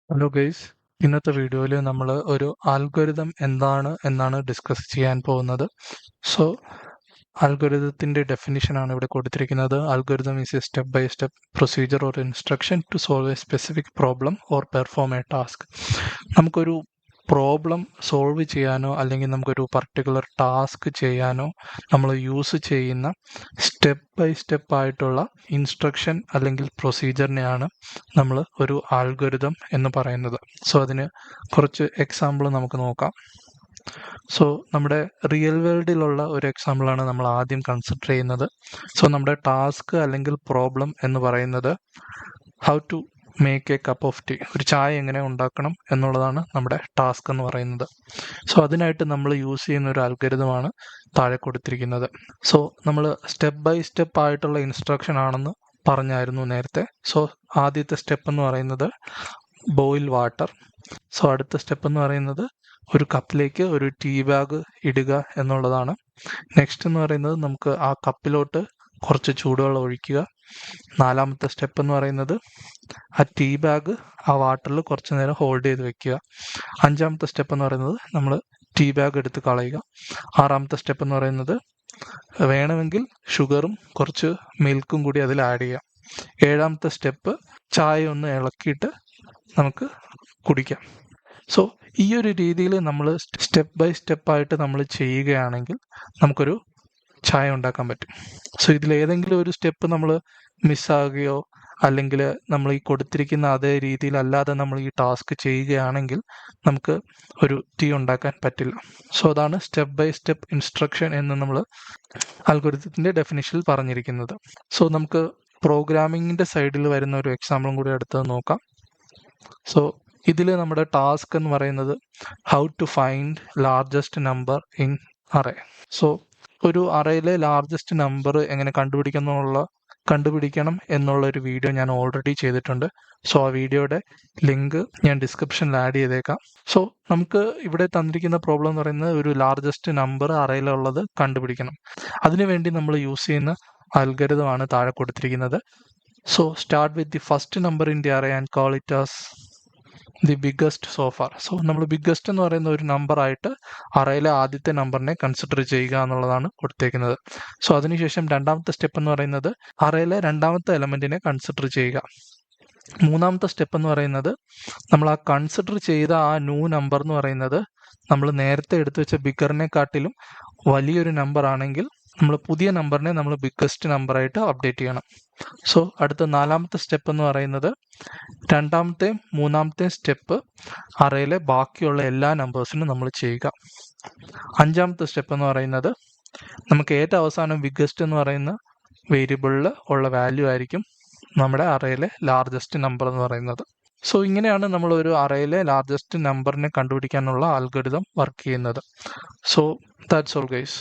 Hello guys, ഇന്നത്തെ വീഡിയോയിൽ നമ്മൾ ഒരു ആൽഗോരിതം എന്നാണ് ഡിസ്കസ് ചെയ്യാൻ പോകുന്നത്. സോ ആൽഗോരിതത്തിൻ്റെ ഡെഫിനിഷനാണ് ഇവിടെ കൊടുത്തിരിക്കുന്നത്. Algorithm is a step by step procedure or instruction to solve a specific problem or perform a task. നമുക്കൊരു പ്രോബ്ലം സോൾവ് ചെയ്യാനോ അല്ലെങ്കിൽ നമുക്കൊരു പർട്ടിക്കുലർ ടാസ്ക് ചെയ്യാനോ നമ്മൾ യൂസ് ചെയ്യുന്ന സ്റ്റെപ്പ് ബൈ സ്റ്റെപ്പ് ആയിട്ടുള്ള ഇൻസ്ട്രക്ഷൻ അല്ലെങ്കിൽ പ്രൊസീജിയറിനെയാണ് നമ്മൾ ഒരു ആൽഗോരിതം എന്ന് പറയുന്നത്. സോ അതിന് കുറച്ച് എക്സാമ്പിൾ നമുക്ക് നോക്കാം. സോ നമ്മുടെ റിയൽ വേൾഡിലുള്ള ഒരു എക്സാമ്പിളാണ് നമ്മൾ ആദ്യം കൺസിഡർ ചെയ്യുന്നത്. സോ നമ്മുടെ ടാസ്ക് അല്ലെങ്കിൽ പ്രോബ്ലം എന്ന് പറയുന്നത് how to make a cup of tea, ഒരു ചായ എങ്ങനെ ഉണ്ടാക്കണം എന്നുള്ളതാണ് നമ്മുടെ ടാസ്ക് എന്ന് പറയുന്നത്. സോ അതിനായിട്ട് നമ്മൾ യൂസ് ചെയ്യുന്ന ഒരു അൽഗോരിതമാണ് താഴെ കൊടുത്തിരിക്കുന്നത്. സോ നമ്മൾ സ്റ്റെപ്പ് ബൈ സ്റ്റെപ്പ് ആയിട്ടുള്ള ഇൻസ്ട്രക്ഷൻ ആണെന്ന് പറഞ്ഞായിരുന്നു നേരത്തെ. സോ ആദ്യത്തെ സ്റ്റെപ്പ് എന്ന് പറയുന്നത് ബോയിൽ വാട്ടർ. സോ അടുത്ത സ്റ്റെപ്പ് എന്ന് പറയുന്നത് ഒരു കപ്പിലേക്ക് ഒരു ടീ ബാഗ് ഇടുക എന്നുള്ളതാണ്. നെക്സ്റ്റ് എന്ന് പറയുന്നത് നമുക്ക് ആ കപ്പിലോട്ട് കുറച്ച് ചൂടുവെള്ളം ഒഴിക്കുക. നാലാമത്തെ സ്റ്റെപ്പ് എന്ന് പറയുന്നത് ആ ടീ ബാഗ് ആ വാട്ടറിൽ കുറച്ച് നേരം ഹോൾഡ് ചെയ്ത് വെക്കുക. അഞ്ചാമത്തെ സ്റ്റെപ്പ് എന്ന് പറയുന്നത് നമ്മൾ ടീ ബാഗ് എടുത്ത് കളയുക. ആറാമത്തെ സ്റ്റെപ്പ് എന്ന് പറയുന്നത് വേണമെങ്കിൽ ഷുഗറും കുറച്ച് മിൽക്കും കൂടി അതിൽ ആഡ് ചെയ്യാം. ഏഴാമത്തെ സ്റ്റെപ്പ് ചായ ഒന്ന് ഇളക്കിയിട്ട് നമുക്ക് കുടിക്കാം. സോ ഈ ഒരു രീതിയിൽ നമ്മൾ സ്റ്റെപ്പ് ബൈ സ്റ്റെപ്പായിട്ട് നമ്മൾ ചെയ്യുകയാണെങ്കിൽ നമുക്കൊരു ചായ ഉണ്ടാക്കാൻ പറ്റും. സോ ഇതിലേതെങ്കിലും ഒരു സ്റ്റെപ്പ് നമ്മൾ മിസ്സാകുകയോ അല്ലെങ്കിൽ നമ്മൾ ഈ കൊടുത്തിരിക്കുന്ന അതേ രീതിയിലല്ലാതെ നമ്മൾ ഈ ടാസ്ക് ചെയ്യുകയാണെങ്കിൽ നമുക്ക് ഒരു ടീ ഉണ്ടാക്കാൻ പറ്റില്ല. സോ അതാണ് സ്റ്റെപ്പ് ബൈ സ്റ്റെപ്പ് ഇൻസ്ട്രക്ഷൻ എന്ന് നമ്മൾ അൽഗോരിതത്തിൻ്റെ ഡെഫിനിഷനിൽ പറഞ്ഞിരിക്കുന്നത്. സോ നമുക്ക് പ്രോഗ്രാമിങ്ങിൻ്റെ സൈഡിൽ വരുന്ന ഒരു എക്സാമ്പിളും കൂടി എടുത്ത് നോക്കാം. സോ ഇതിൽ നമ്മുടെ ടാസ്ക് എന്ന് പറയുന്നത് how to find largest number in array. So ഒരു അറേയിലെ ലാർജസ്റ്റ് നമ്പർ എങ്ങനെ കണ്ടുപിടിക്കണം എന്നുള്ള ഒരു വീഡിയോ ഞാൻ ഓൾറെഡി ചെയ്തിട്ടുണ്ട്. സോ ആ വീഡിയോയുടെ ലിങ്ക് ഞാൻ ഡിസ്ക്രിപ്ഷനിൽ ആഡ് ചെയ്തേക്കാം. സോ നമുക്ക് ഇവിടെ തന്നിരിക്കുന്ന പ്രോബ്ലം എന്ന് പറയുന്നത് ഒരു ലാർജസ്റ്റ് നമ്പർ അറേയിലുള്ളത് കണ്ടുപിടിക്കണം. അതിനുവേണ്ടി നമ്മൾ യൂസ് ചെയ്യുന്ന അൽഗോരിതമാണ് താഴെ കൊടുത്തിരിക്കുന്നത്. So start with the first number in the array and call it as the biggest so far. So നമ്മൾ ബിഗ്ഗസ്റ്റ് എന്ന് പറയുന്ന ഒരു നമ്പർ ആയിട്ട് അറയിലെ ആദ്യത്തെ നമ്പറിനെ കൺസിഡർ ചെയ്യുക എന്നുള്ളതാണ് കൊടുത്തേക്കുന്നത്. സോ അതിനുശേഷം രണ്ടാമത്തെ സ്റ്റെപ്പ് എന്ന് പറയുന്നത് അറയിലെ രണ്ടാമത്തെ എലമെന്റിനെ കൺസിഡർ ചെയ്യുക. മൂന്നാമത്തെ സ്റ്റെപ്പ് എന്ന് പറയുന്നത് നമ്മൾ ആ കൺസിഡർ ചെയ്ത ആ ന്യൂ നമ്പർ എന്ന് പറയുന്നത് നമ്മൾ നേരത്തെ എടുത്തു വെച്ച ബിഗറിനെക്കാട്ടിലും വലിയൊരു നമ്പർ ആണെങ്കിൽ നമ്മൾ പുതിയ നമ്പറിനെ നമ്മൾ ബിഗ്ഗസ്റ്റ് നമ്പറായിട്ട് അപ്ഡേറ്റ് ചെയ്യണം. സോ അടുത്ത നാലാമത്തെ സ്റ്റെപ്പ് എന്ന് പറയുന്നത് രണ്ടാമത്തെയും മൂന്നാമത്തെയും സ്റ്റെപ്പ് അറയിലെ ബാക്കിയുള്ള എല്ലാ നമ്പേഴ്സിനും നമ്മൾ ചെയ്യുക. അഞ്ചാമത്തെ സ്റ്റെപ്പ് എന്ന് പറയുന്നത് നമുക്ക് ഏറ്റവും അവസാനം ബിഗ്ഗസ്റ്റ് എന്ന് പറയുന്ന വേരിയബിളിൽ ഉള്ള വാല്യൂ ആയിരിക്കും നമ്മുടെ അറയിലെ ലാർജസ്റ്റ് നമ്പർ എന്ന് പറയുന്നത്. സോ ഇങ്ങനെയാണ് നമ്മൾ ഒരു അറയിലെ ലാർജസ്റ്റ് നമ്പറിനെ കണ്ടുപിടിക്കാനുള്ള അൽഗോരിതം വർക്ക് ചെയ്യുന്നത്. So that's all guys.